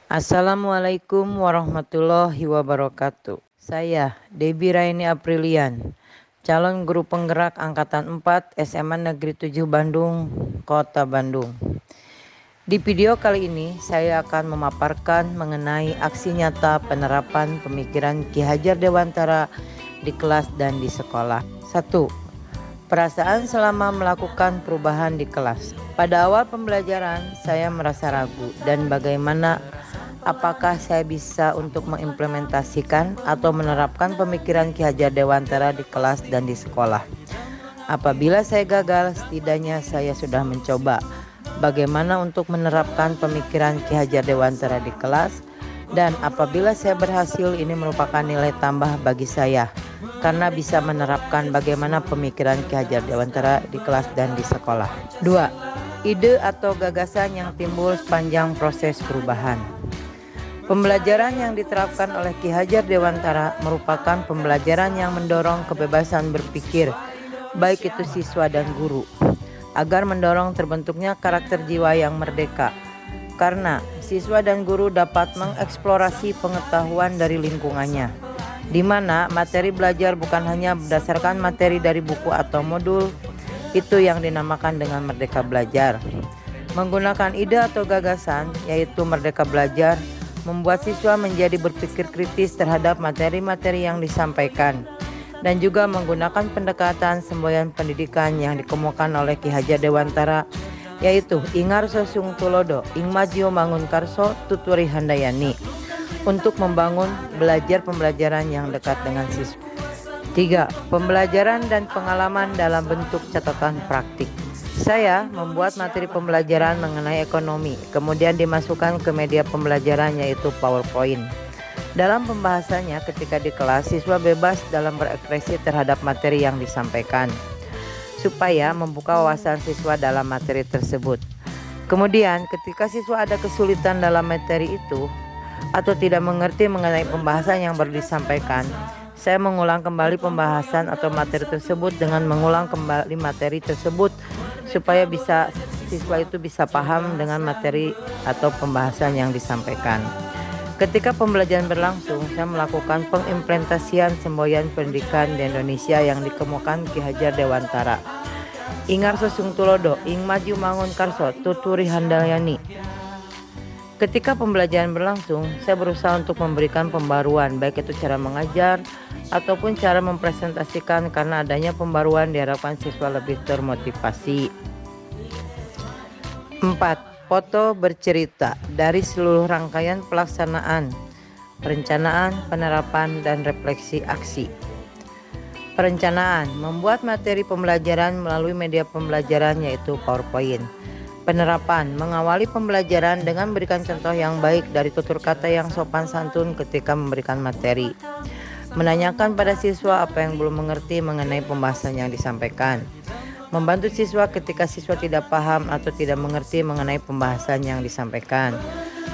Assalamualaikum warahmatullahi wabarakatuh. Saya Debbie Raini Aprilian, calon guru penggerak Angkatan 4 SMA Negeri 7 Bandung, Kota Bandung. Di video kali ini saya akan memaparkan mengenai aksi nyata penerapan pemikiran Ki Hajar Dewantara di kelas dan di sekolah. 1. Perasaan selama melakukan perubahan di kelas. Pada awal pembelajaran saya merasa ragu dan bagaimana apakah saya bisa untuk mengimplementasikan atau menerapkan pemikiran Ki Hajar Dewantara di kelas dan di sekolah. Apabila saya gagal, setidaknya saya sudah mencoba bagaimana untuk menerapkan pemikiran Ki Hajar Dewantara di kelas, dan apabila saya berhasil, ini merupakan nilai tambah bagi saya karena bisa menerapkan bagaimana pemikiran Ki Hajar Dewantara di kelas dan di sekolah. 2. Ide atau gagasan yang timbul sepanjang proses perubahan. Pembelajaran yang diterapkan oleh Ki Hajar Dewantara merupakan pembelajaran yang mendorong kebebasan berpikir, baik itu siswa dan guru, agar mendorong terbentuknya karakter jiwa yang merdeka. Karena siswa dan guru dapat mengeksplorasi pengetahuan dari lingkungannya, di mana materi belajar bukan hanya berdasarkan materi dari buku atau modul, itu yang dinamakan dengan merdeka belajar. Menggunakan ide atau gagasan, yaitu merdeka belajar, membuat siswa menjadi berpikir kritis terhadap materi-materi yang disampaikan, dan juga menggunakan pendekatan semboyan pendidikan yang dikemukakan oleh Ki Hajar Dewantara, yaitu Ingarso Sung Tulodo, Ing Maju Mangun Karso, Tuturi Handayani, untuk membangun belajar pembelajaran yang dekat dengan siswa. 3. Pembelajaran dan pengalaman dalam bentuk catatan praktik. Saya membuat materi pembelajaran mengenai ekonomi, kemudian dimasukkan ke media pembelajaran yaitu PowerPoint. Dalam pembahasannya ketika di kelas, siswa bebas dalam berekspresi terhadap materi yang disampaikan, supaya membuka wawasan siswa dalam materi tersebut. Kemudian ketika siswa ada kesulitan dalam materi itu, atau tidak mengerti mengenai pembahasan yang baru disampaikan, saya mengulang kembali pembahasan atau materi tersebut dengan mengulang kembali materi tersebut supaya siswa itu bisa paham dengan materi atau pembahasan yang disampaikan. Ketika pembelajaran berlangsung, saya melakukan pengimplementasian semboyan pendidikan di Indonesia yang dikemukakan Ki Hajar Dewantara. Ingarso Sung Tulodo, Ing Maju Mangun Karso, Tuturi Handayani. Ketika pembelajaran berlangsung, saya berusaha untuk memberikan pembaruan, baik itu cara mengajar ataupun cara mempresentasikan, karena adanya pembaruan diharapkan siswa lebih termotivasi. 4. Foto bercerita dari seluruh rangkaian pelaksanaan, perencanaan, penerapan, dan refleksi aksi. Perencanaan, membuat materi pembelajaran melalui media pembelajaran yaitu PowerPoint. Penerapan, mengawali pembelajaran dengan memberikan contoh yang baik dari tutur kata yang sopan santun ketika memberikan materi. Menanyakan pada siswa apa yang belum mengerti mengenai pembahasan yang disampaikan. Membantu siswa ketika siswa tidak paham atau tidak mengerti mengenai pembahasan yang disampaikan.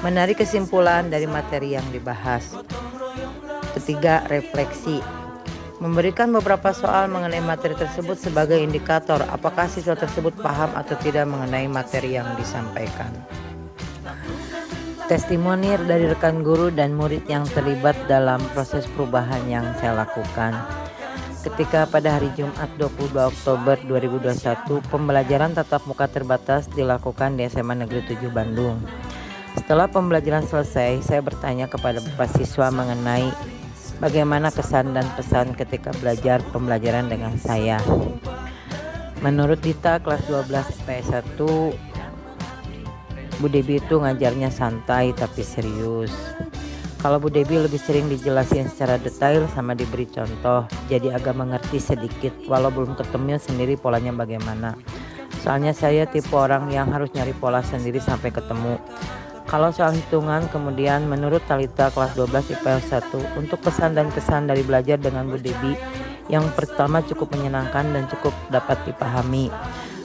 Menarik kesimpulan dari materi yang dibahas. 3. Refleksi. Memberikan beberapa soal mengenai materi tersebut sebagai indikator apakah siswa tersebut paham atau tidak mengenai materi yang disampaikan. Testimoni dari rekan guru dan murid yang terlibat dalam proses perubahan yang saya lakukan. Ketika pada hari Jumat 22 Oktober 2021 pembelajaran tatap muka terbatas dilakukan di SMA Negeri 7 Bandung. Setelah pembelajaran selesai, saya bertanya kepada beberapa siswa mengenai bagaimana kesan dan pesan ketika belajar pembelajaran dengan saya. Menurut Dita kelas 12 IPS 1, Bu Debbie itu ngajarnya santai tapi serius. Kalau Bu Debbie lebih sering dijelasin secara detail sama diberi contoh, jadi agak mengerti sedikit walau belum ketemu sendiri polanya bagaimana. Soalnya saya tipe orang yang harus nyari pola sendiri sampai ketemu. Kalau soal hitungan, kemudian menurut Talita kelas 12 IPS 1, untuk pesan dan kesan dari belajar dengan Bu Debbie, yang pertama cukup menyenangkan dan cukup dapat dipahami.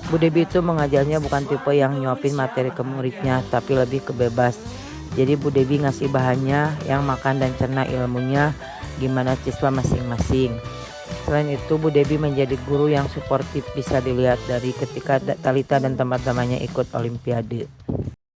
Bu Debbie itu mengajarnya bukan tipe yang nyuapin materi ke muridnya, tapi lebih kebebas. Jadi Bu Debbie ngasih bahannya, yang makan dan cerna ilmunya gimana siswa masing-masing. Selain itu, Bu Debbie menjadi guru yang suportif, bisa dilihat dari ketika Talita dan teman-temannya ikut Olimpiade.